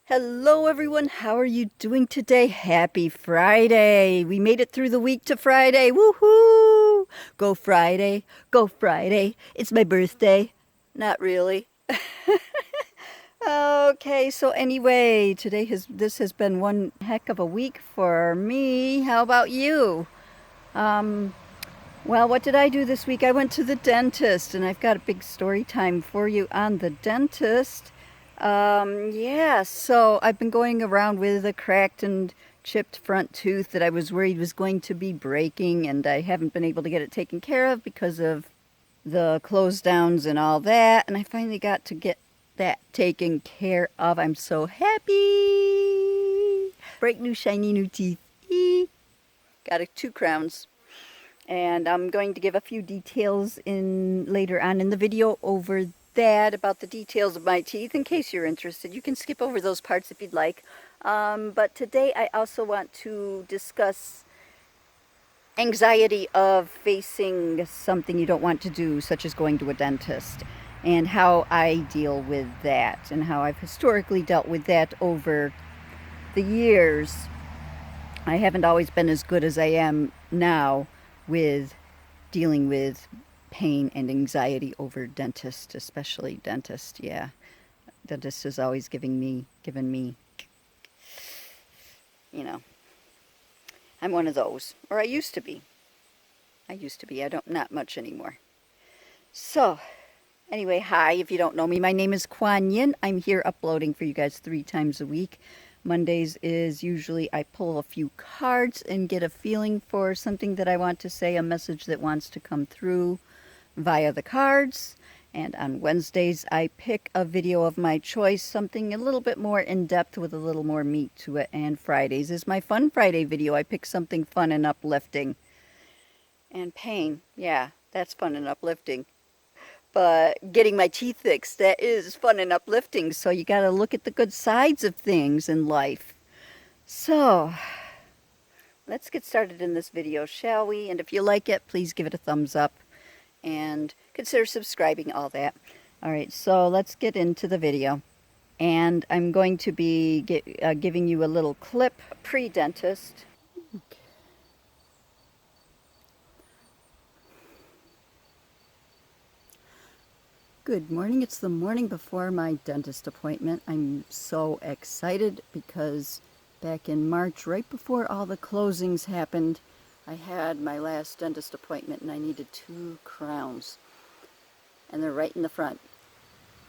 Hello everyone, how are you doing today? Happy Friday! We made it through the week to Friday. Woohoo! Go Friday, go Friday. It's my birthday. Not really. Okay, so anyway, this has been one heck of a week for me. How about you? Um, well, what did I do this week? I went to the dentist, and I've got a big story time for you on the dentist. Yeah, so I've been going around with a cracked and chipped front tooth that I was worried was going to be breaking, and I haven't been able to get it taken care of because of the close downs and all that. And I finally got to get that taken care of. I'm so happy. Bright new shiny new teeth. Got two crowns. And I'm going to give a few details in later on in the video over that about the details of my teeth. In case you're interested, you can skip over those parts if you'd like. But today I also want to discuss anxiety of facing something you don't want to do, such as going to a dentist, and how I deal with that, and how I've historically dealt with that over the years. I haven't always been as good as I am now with dealing with pain and anxiety over dentist, especially dentist. Yeah, dentist is always given me, you know, I'm one of those, or I used to be. I don't, not much anymore. So, anyway, hi, if you don't know me, my name is KuanYin. I'm here uploading for you guys 3 times a week. Mondays is usually I pull a few cards and get a feeling for something that I want to say, a message that wants to come through via the cards. And on Wednesdays, I pick a video of my choice, something a little bit more in-depth with a little more meat to it. And Fridays is my Fun Friday video. I pick something fun and uplifting. And pain, yeah, that's fun and uplifting. But getting my teeth fixed, that is fun and uplifting. So you got to look at the good sides of things in life. So let's get started in this video, shall we? And if you like it, please give it a thumbs up and consider subscribing, all that. All right, so let's get into the video. And I'm going to be giving you a little clip pre-dentist. Good morning. It's the morning before my dentist appointment. I'm so excited because back in March, right before all the closings happened, I had my last dentist appointment and I needed 2 crowns. And they're right in the front.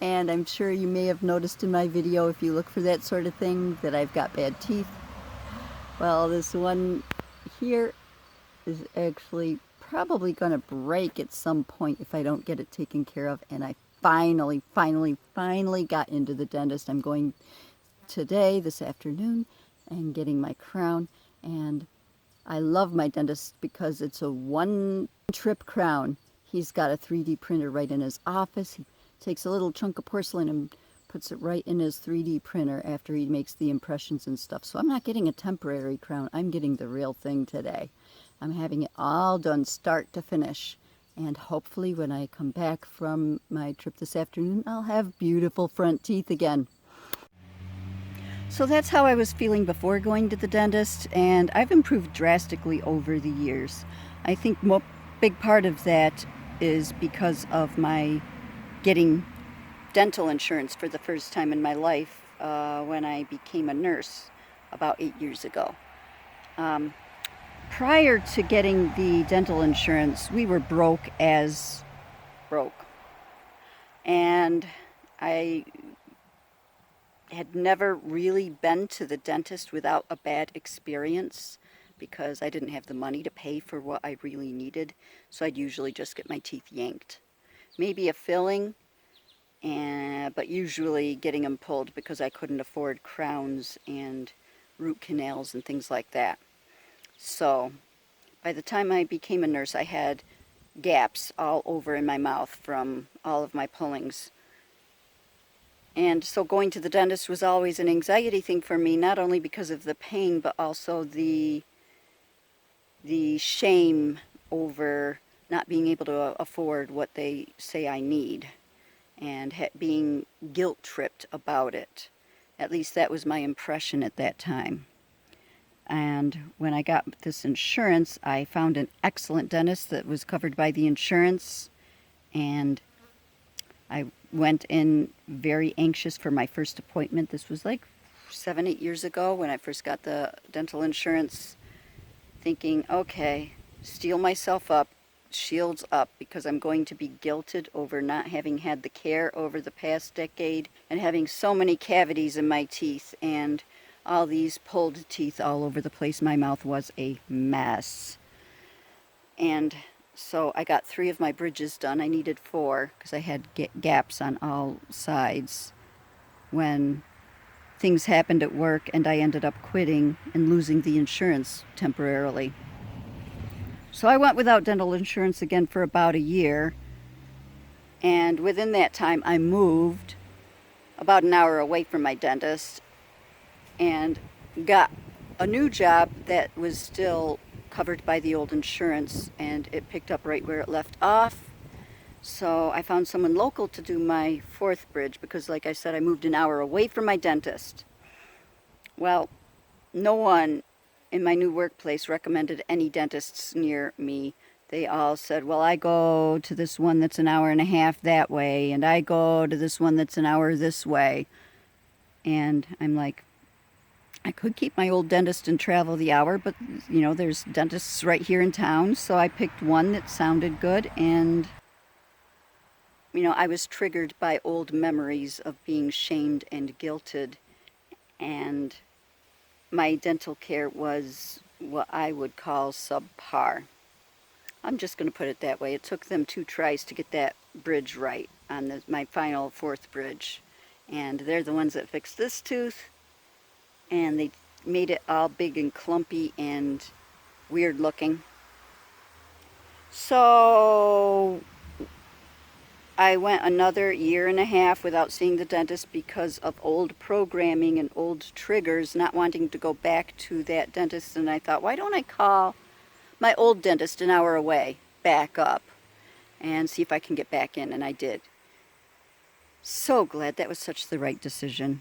And I'm sure you may have noticed in my video, if you look for that sort of thing, that I've got bad teeth. Well, this one here is actually probably going to break at some point if I don't get it taken care of. And I finally got into the dentist. I'm going today, this afternoon, and getting my crown. And I love my dentist because it's a one-trip crown. He's got a 3D printer right in his office. He takes a little chunk of porcelain and puts it right in his 3D printer after he makes the impressions and stuff. So I'm not getting a temporary crown. I'm getting the real thing today. I'm having it all done start to finish. And hopefully when I come back from my trip this afternoon, I'll have beautiful front teeth again. So that's how I was feeling before going to the dentist, and I've improved drastically over the years. I think a big part of that is because of my getting dental insurance for the first time in my life when I became a nurse about 8 years ago. Prior to getting the dental insurance, we were broke as broke. And I had never really been to the dentist without a bad experience because I didn't have the money to pay for what I really needed. So I'd usually just get my teeth yanked. Maybe a filling, but usually getting them pulled because I couldn't afford crowns and root canals and things like that. So by the time I became a nurse, I had gaps all over in my mouth from all of my pullings. And so going to the dentist was always an anxiety thing for me, not only because of the pain, but also the shame over not being able to afford what they say I need, and being guilt-tripped about it. At least that was my impression at that time. And when I got this insurance, I found an excellent dentist that was covered by the insurance, and I went in very anxious for my first appointment. This was like 7-8 years ago when I first got the dental insurance, thinking, okay, steel myself up, shields up, because I'm going to be guilted over not having had the care over the past decade and having so many cavities in my teeth and all these pulled teeth all over the place. My mouth was a mess. And so I got 3 of my bridges done. I needed 4 because I had gaps on all sides when things happened at work and I ended up quitting and losing the insurance temporarily. So I went without dental insurance again for about a year, and within that time I moved about an hour away from my dentist and got a new job that was still covered by the old insurance, and it picked up right where it left off. So I found someone local to do my 4th bridge because, like I said, I moved an hour away from my dentist. Well, no one in my new workplace recommended any dentists near me. They all said, well, I go to this one that's an hour and a half that way, and I go to this one that's an hour this way. And I'm like, I could keep my old dentist and travel the hour, but, you know, there's dentists right here in town. So I picked one that sounded good, and, you know, I was triggered by old memories of being shamed and guilted, and my dental care was what I would call subpar. I'm just going to put it that way. It took them 2 tries to get that bridge right on my final 4th bridge. And they're the ones that fixed this tooth, and they made it all big and clumpy and weird looking. So I went another year and a half without seeing the dentist because of old programming and old triggers, not wanting to go back to that dentist. And I thought, why don't I call my old dentist an hour away, back up, and see if I can get back in? And I did. So glad that was such the right decision.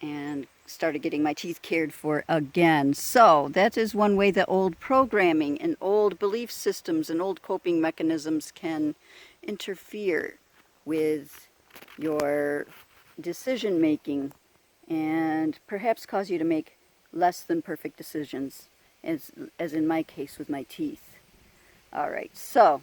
And started getting my teeth cared for again. So that is one way that old programming and old belief systems and old coping mechanisms can interfere with your decision making and perhaps cause you to make less than perfect decisions, as in my case with my teeth. All right, so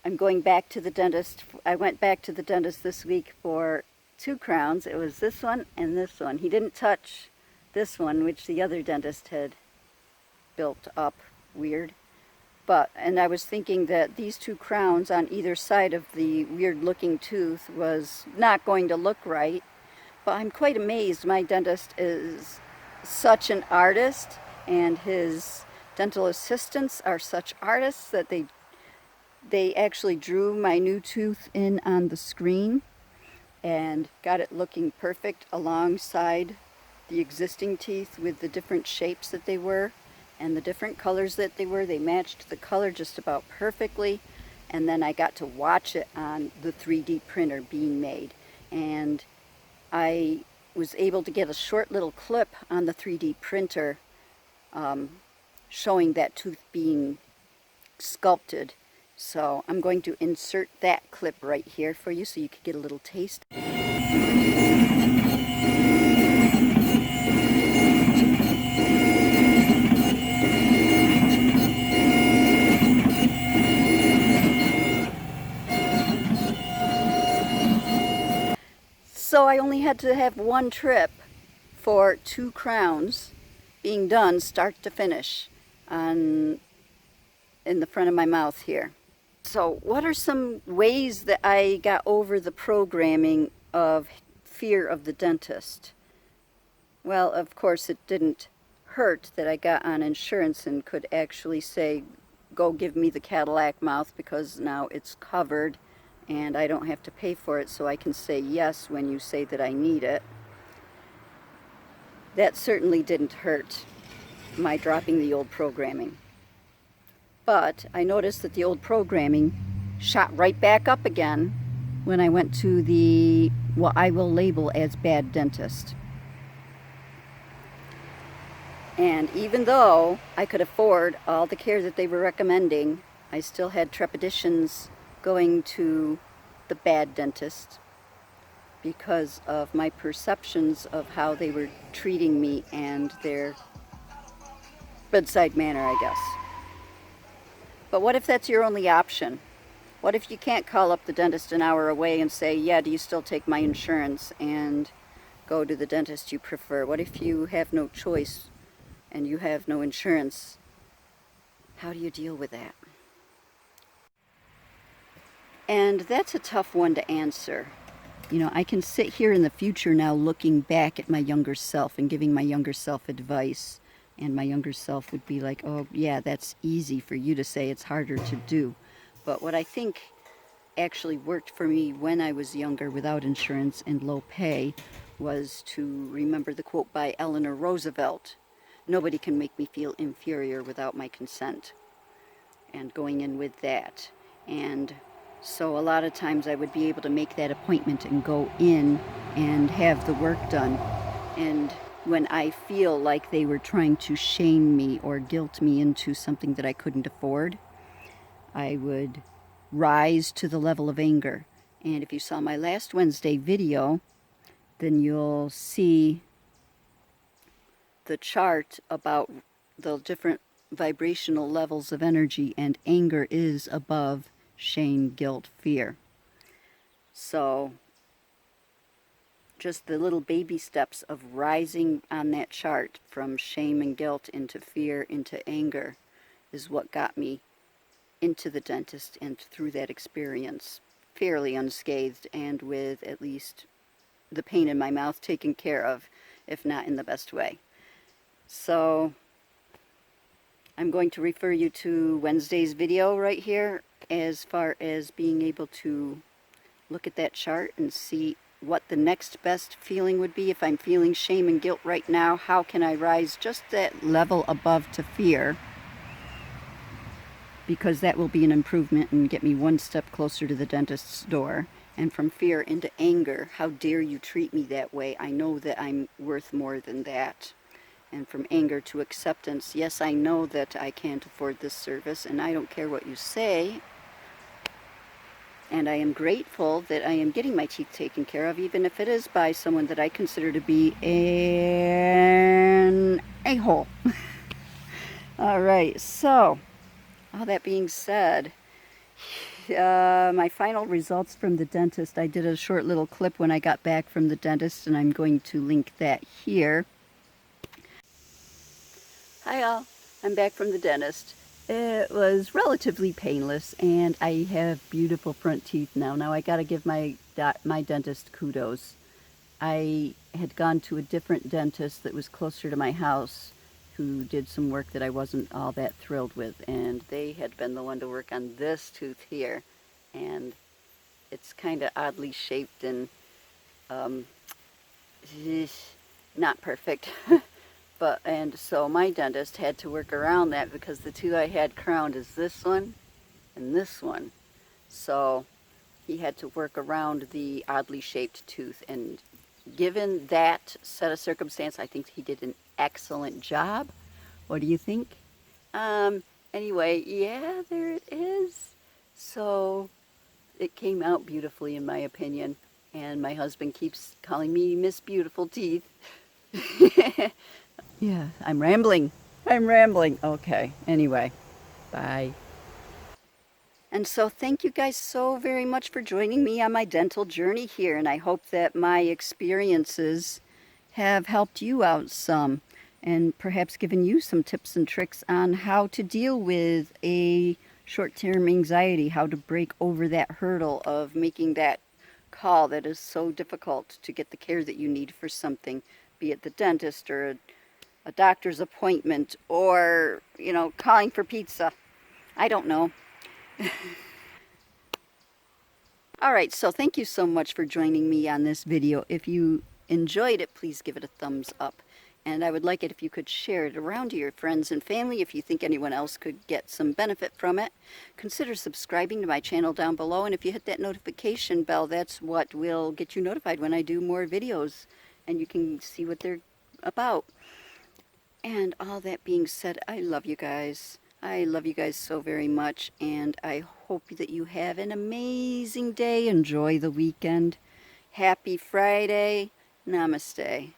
I'm going back to the dentist. I went back to the dentist this week for 2 crowns. It was this one and this one. He didn't touch this one, which the other dentist had built up weird. And I was thinking that these 2 crowns on either side of the weird looking tooth was not going to look right. But I'm quite amazed. My dentist is such an artist, and his dental assistants are such artists that they actually drew my new tooth in on the screen and got it looking perfect alongside the existing teeth with the different shapes that they were and the different colors that they were. They matched the color just about perfectly, and then I got to watch it on the 3D printer being made, and I was able to get a short little clip on the 3D printer showing that tooth being sculpted. So I'm going to insert that clip right here for you so you can get a little taste. So I only had to have 1 trip for 2 crowns being done start to finish in the front of my mouth here. So what are some ways that I got over the programming of fear of the dentist? Well, of course, it didn't hurt that I got on insurance and could actually say, go give me the Cadillac mouth because now it's covered and I don't have to pay for it, so I can say yes when you say that I need it. That certainly didn't hurt my dropping the old programming. But I noticed that the old programming shot right back up again when I went to the, what I will label as bad dentist. And even though I could afford all the care that they were recommending, I still had trepidations going to the bad dentist because of my perceptions of how they were treating me and their bedside manner, I guess. But what if that's your only option? What if you can't call up the dentist an hour away and say, yeah, do you still take my insurance, and go to the dentist you prefer? What if you have no choice and you have no insurance? How do you deal with that? And that's a tough one to answer. You know, I can sit here in the future now looking back at my younger self and giving my younger self advice. And my younger self would be like, oh, yeah, that's easy for you to say. It's harder to do. But what I think actually worked for me when I was younger without insurance and low pay was to remember the quote by Eleanor Roosevelt: nobody can make me feel inferior without my consent. And going in with that. And so a lot of times I would be able to make that appointment and go in and have the work done. And when I feel like they were trying to shame me or guilt me into something that I couldn't afford, I would rise to the level of anger. And if you saw my last Wednesday video, then you'll see the chart about the different vibrational levels of energy, and anger is above shame, guilt, fear. So just the little baby steps of rising on that chart from shame and guilt into fear, into anger, is what got me into the dentist and through that experience fairly unscathed, and with at least the pain in my mouth taken care of, if not in the best way. So I'm going to refer you to Wednesday's video right here as far as being able to look at that chart and see what the next best feeling would be. If I'm feeling shame and guilt right now, how can I rise just that level above to fear? Because that will be an improvement and get me one step closer to the dentist's door. And from fear into anger, how dare you treat me that way? I know that I'm worth more than that. And from anger to acceptance, yes, I know that I can't afford this service, and I don't care what you say. And I am grateful that I am getting my teeth taken care of, even if it is by someone that I consider to be an a-hole. All right, so all that being said, my final results from the dentist, I did a short little clip when I got back from the dentist, and I'm going to link that here. Hi all, I'm back from the dentist. It was relatively painless, and I have beautiful front teeth now. Now I gotta give my dentist kudos. I had gone to a different dentist that was closer to my house, who did some work that I wasn't all that thrilled with, and they had been the one to work on this tooth here, and it's kind of oddly shaped and not perfect. And so my dentist had to work around that because the two I had crowned is this one and this one. So he had to work around the oddly shaped tooth, and given that set of circumstance, I think he did an excellent job. What do you think? Anyway, yeah, there it is. So it came out beautifully in my opinion, and my husband keeps calling me Miss Beautiful Teeth. Yeah, I'm rambling. Okay, anyway, bye. And so thank you guys so very much for joining me on my dental journey here, and I hope that my experiences have helped you out some, and perhaps given you some tips and tricks on how to deal with a short-term anxiety, how to break over that hurdle of making that call that is so difficult to get the care that you need for something, be it the dentist or a doctor's appointment, or, you know, calling for pizza. I don't know. All right, so thank you so much for joining me on this video. If you enjoyed it, please give it a thumbs up. And I would like it if you could share it around to your friends and family if you think anyone else could get some benefit from it. Consider subscribing to my channel down below, and if you hit that notification bell, that's what will get you notified when I do more videos and you can see what they're about. And all that being said, I love you guys. I love you guys so very much, and I hope that you have an amazing day. Enjoy the weekend. Happy Friday. Namaste.